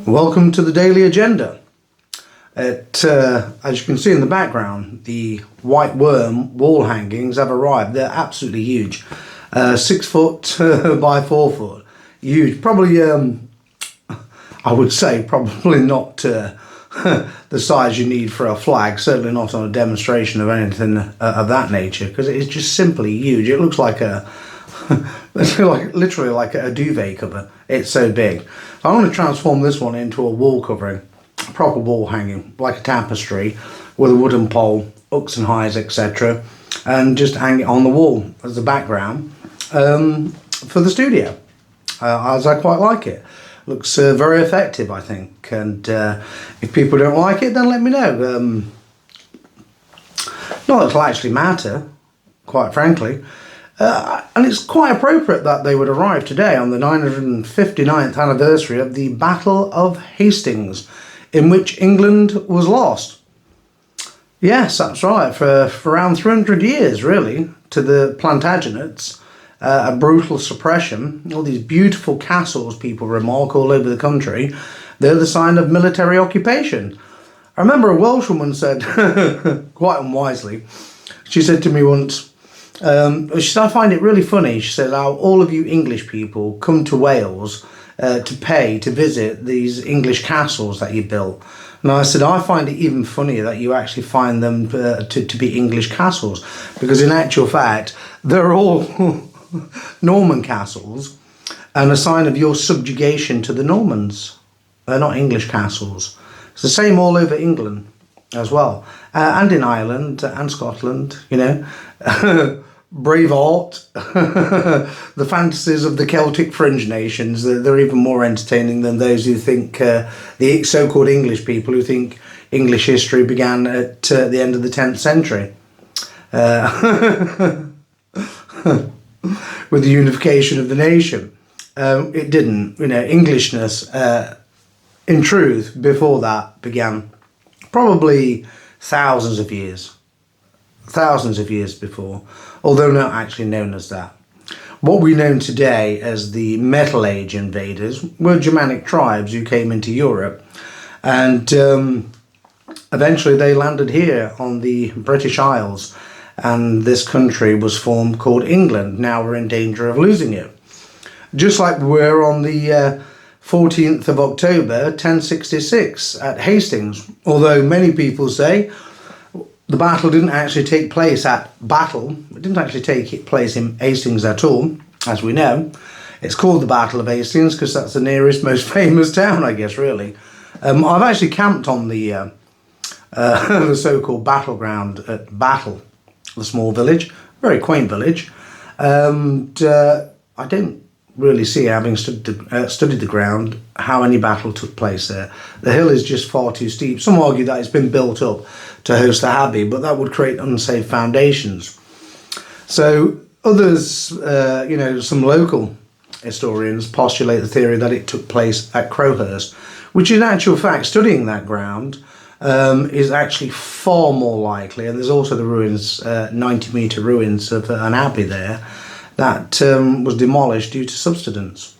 Welcome to the Daily Agenda. As you can see in the background, the white worm wall hangings have arrived. They're absolutely huge. 6 foot by 4 foot. Huge. Probably, I would say, probably not the size you need for a flag. Certainly not on a demonstration of anything of that nature, because it is just simply huge. It looks like literally like a duvet cover. It's so big. I want to transform this one into a wall covering, a proper wall hanging, like a tapestry, with a wooden pole, hooks and highs, etc., and just hang it on the wall as a background for the studio, as I quite like it. Looks very effective, I think, and if people don't like it, then let me know. Not that it'll actually matter, quite frankly. And it's quite appropriate that they would arrive today on the 959th anniversary of the Battle of Hastings, in which England was lost. Yes, that's right, for around 300 years, really, to the Plantagenets. A brutal suppression. All these beautiful castles people remark all over the country, they're the sign of military occupation. I remember a Welshwoman said, quite unwisely, she said to me once, she said, I find it really funny, she said, how all of you English people come to Wales to pay to visit these English castles that you built. And I said, I find it even funnier that you actually find them to be English castles, because in actual fact, they're all Norman castles and a sign of your subjugation to the Normans. They're not English castles. It's the same all over England as well, and in Ireland and Scotland, you know. Brave art, the fantasies of the Celtic fringe nations, they're even more entertaining than those who think, the so-called English people who think English history began at the end of the 10th century. With the unification of the nation. It didn't. You know, Englishness, in truth, before that began probably thousands of years before, although not actually known as that. What we know today as the Metal Age invaders were Germanic tribes who came into Europe, and eventually they landed here on the British Isles, and this country was formed called England. Now we're in danger of losing it. Just like we were on the 14th of October 1066 at Hastings, although many people say the battle didn't actually take place at Battle. It didn't actually take place in Hastings at all, as we know. It's called the Battle of Hastings because that's the nearest, most famous town, I guess, really. I've actually camped on the so-called Battleground at Battle, the small village, very quaint village. And I don't really see, having studied the ground, how any battle took place there. The hill is just far too steep. Some argue that it's been built up to host the abbey, but that would create unsafe foundations. So others, some local historians postulate the theory that it took place at Crowhurst, which in actual fact, studying that ground, is actually far more likely. And there's also the ruins, 90-metre ruins of an abbey there, that was demolished due to subsidence.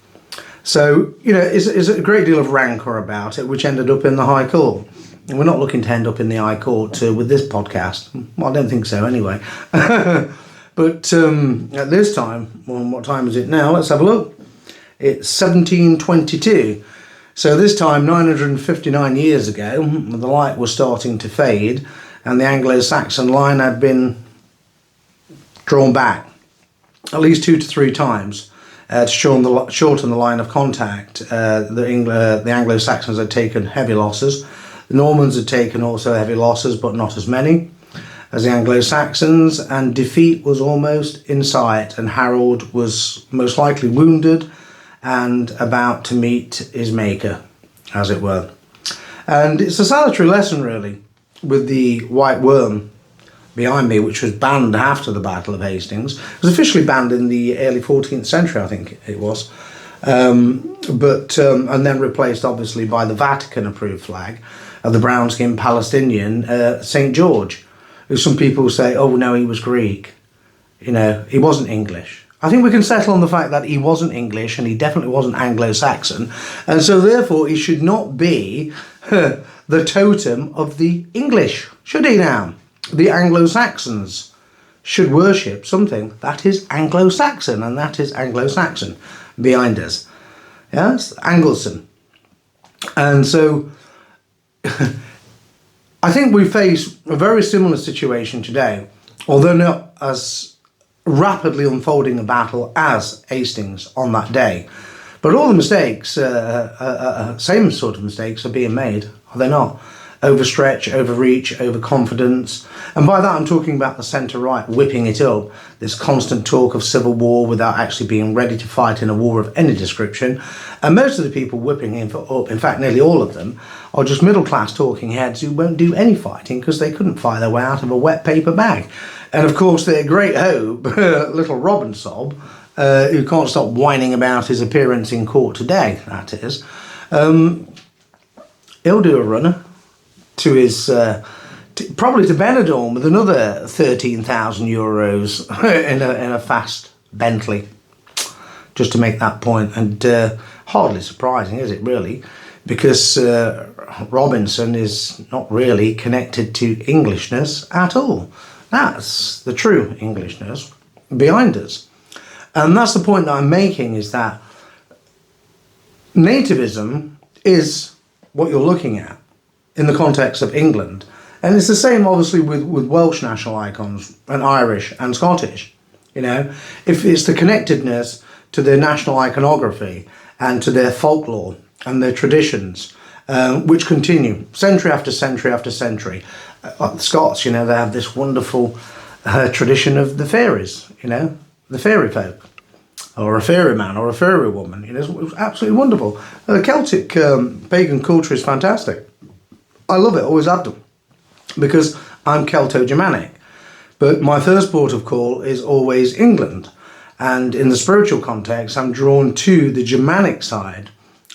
So, you know, it's a great deal of rancour about it, which ended up in the High Court. And we're not looking to end up in the High Court with this podcast. Well, I don't think so anyway. But at this time, well, what time is it now? Let's have a look. It's 1722. So this time, 959 years ago, the light was starting to fade and the Anglo-Saxon line had been drawn back at least 2 to 3 times to shorten the line of contact. The Anglo-Saxons had taken heavy losses. The Normans had taken also heavy losses, but not as many as the Anglo-Saxons, and defeat was almost in sight, and Harold was most likely wounded and about to meet his maker, as it were. And it's a salutary lesson, really, with the white worm behind me, which was banned after the Battle of Hastings. It was officially banned in the early 14th century, I think it was, and then replaced, obviously, by the Vatican-approved flag of the brown-skinned Palestinian St. George, who some people say, oh, no, he was Greek. You know, he wasn't English. I think we can settle on the fact that he wasn't English and he definitely wasn't Anglo-Saxon, and so therefore he should not be the totem of the English, should he now? The Anglo-Saxons should worship something that is Anglo-Saxon, and that is Anglo-Saxon behind us. Yes, Angleson. And so I think we face a very similar situation today, although not as rapidly unfolding a battle as Hastings on that day. But all the mistakes, same sort of mistakes, are being made, are they not? Overstretch, overreach, overconfidence. And by that I'm talking about the centre-right whipping it up, this constant talk of civil war without actually being ready to fight in a war of any description. And most of the people whipping it up, in fact nearly all of them, are just middle-class talking heads who won't do any fighting because they couldn't fight their way out of a wet paper bag. And of course their great hope, little Robin Sob, who can't stop whining about his appearance in court today, that is, he'll do a runner to his, probably to Benidorm with another 13,000 euros in a fast Bentley, just to make that point. And hardly surprising, is it really? Because Robinson is not really connected to Englishness at all. That's the true Englishness behind us. And that's the point that I'm making, is that nativism is what you're looking at in the context of England. And it's the same, obviously, with Welsh national icons and Irish and Scottish. You know, if it's the connectedness to their national iconography and to their folklore and their traditions, which continue century after century after century. The Scots, you know, they have this wonderful tradition of the fairies, you know, the fairy folk, or a fairy man or a fairy woman. You know, it was absolutely wonderful. The Celtic pagan culture is fantastic. I love it, always have done, because I'm Celto-Germanic. But my first port of call is always England. And in the spiritual context, I'm drawn to the Germanic side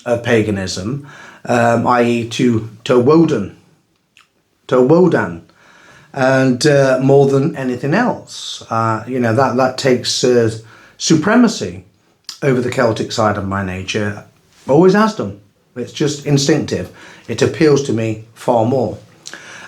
of paganism, i.e. to Woden, and more than anything else. You know, that takes supremacy over the Celtic side of my nature, always has done. It's just instinctive. It appeals to me far more.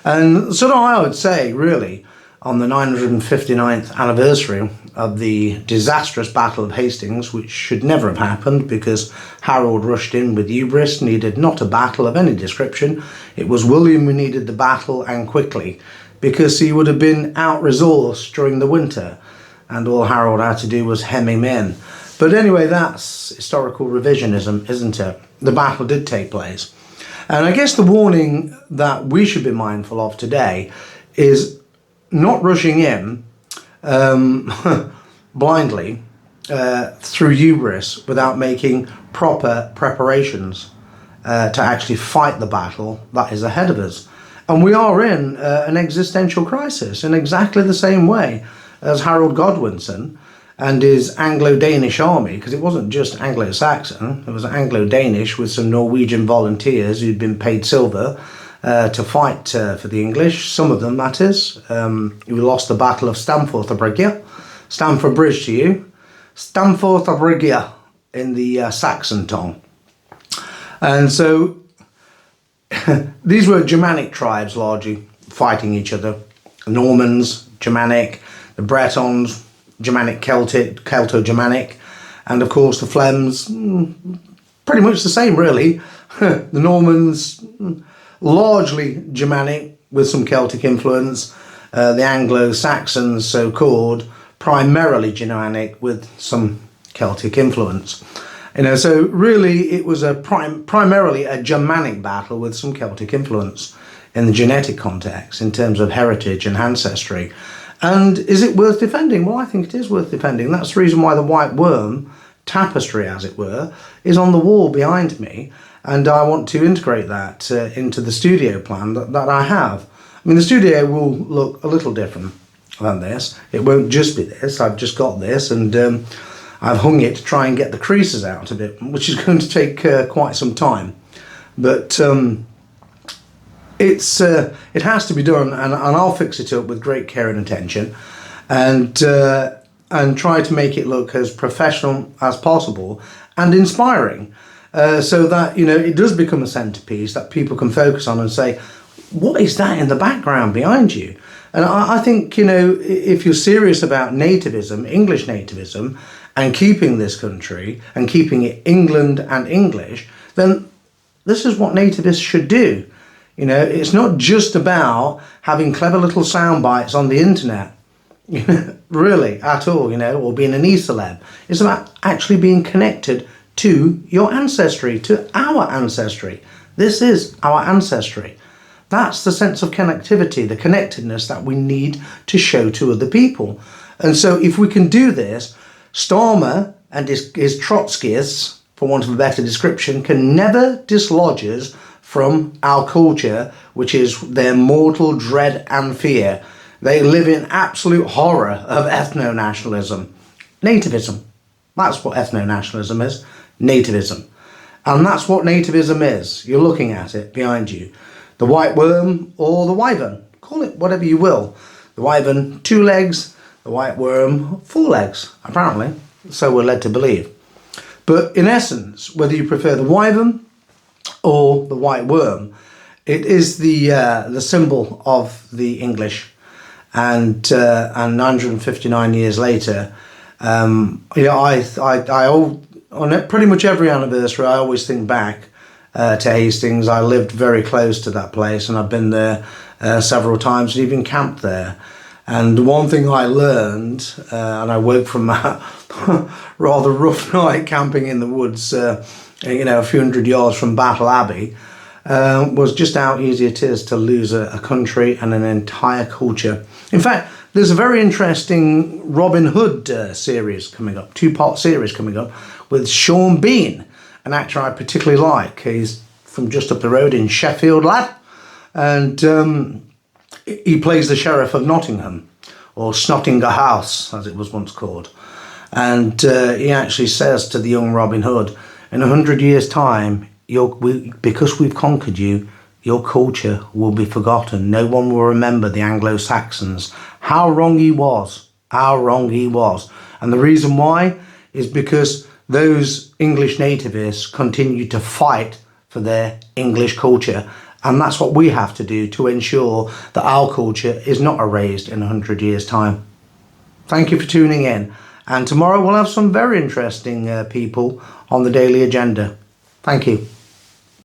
And so I would say, really, on the 959th anniversary of the disastrous Battle of Hastings, which should never have happened because Harold rushed in with hubris, needed not a battle of any description. It was William who needed the battle, and quickly, because he would have been out-resourced during the winter, and all Harold had to do was hem him in. But anyway, that's historical revisionism, isn't it? The battle did take place. And I guess the warning that we should be mindful of today is not rushing in blindly through hubris without making proper preparations to actually fight the battle that is ahead of us. And we are in an existential crisis in exactly the same way as Harold Godwinson and his Anglo-Danish army, because it wasn't just Anglo-Saxon, it was Anglo-Danish with some Norwegian volunteers who'd been paid silver to fight for the English, some of them, that is, who lost the Battle of Stamford Bridge to you, Stamford in the Saxon tongue. And so these were Germanic tribes largely fighting each other. Normans, Germanic, the Bretons, Germanic Celtic, Celto-Germanic, and of course the Flems, pretty much the same really. The Normans, largely Germanic with some Celtic influence. The Anglo-Saxons, so-called, primarily Germanic with some Celtic influence. You know, so really it was a primarily a Germanic battle with some Celtic influence in the genetic context in terms of heritage and ancestry. And is it worth defending? Well, I think it is worth defending. That's the reason why the white worm tapestry, as it were, is on the wall behind me. And I want to integrate that into the studio plan that I have. I mean, the studio will look a little different than this. It won't just be this. I've just got this, and I've hung it to try and get the creases out of it, which is going to take quite some time. But it has to be done, and I'll fix it up with great care and attention. And and try to make it look as professional as possible and inspiring, so that, you know, it does become a centerpiece that people can focus on and say, what is that in the background behind you? And I think, you know, if you're serious about nativism, English nativism, and keeping this country and keeping it England and English, then this is what nativists should do. You know, it's not just about having clever little sound bites on the internet, really, at all, you know, or being an e-celeb. It's about actually being connected to your ancestry, to our ancestry. This is our ancestry. That's the sense of connectivity, the connectedness that we need to show to other people. And so if we can do this, Starmer and his Trotskyists, for want of a better description, can never dislodge us from our culture, which is their mortal dread and fear. They live in absolute horror of ethno-nationalism. Nativism. That's what ethno-nationalism is. Nativism. And that's what nativism is. You're looking at it behind you. The white worm or the wyvern. Call it whatever you will. The wyvern, 2 legs. The white worm, 4 legs, apparently. So we're led to believe. But in essence, whether you prefer the wyvern or the white worm, it is the symbol of the English. And 959 years later, on pretty much every anniversary, I always think back to Hastings. I lived very close to that place, and I've been there several times and even camped there. And one thing I learned, and I woke from a rather rough night camping in the woods, a few hundred yards from Battle Abbey, was just how easy it is to lose a country and an entire culture. In fact, there's a very interesting Robin Hood series coming up, 2-part series coming up, with Sean Bean, an actor I particularly like. He's from just up the road in Sheffield, lad. And he plays the Sheriff of Nottingham, or Snottingham House, as it was once called. And he actually says to the young Robin Hood, in 100 years' time, because we've conquered you, your culture will be forgotten. No one will remember the Anglo-Saxons. How wrong he was. How wrong he was. And the reason why is because those English nativists continue to fight for their English culture. And that's what we have to do to ensure that our culture is not erased in 100 years' time. Thank you for tuning in. And tomorrow we'll have some very interesting people on the daily agenda. Thank you.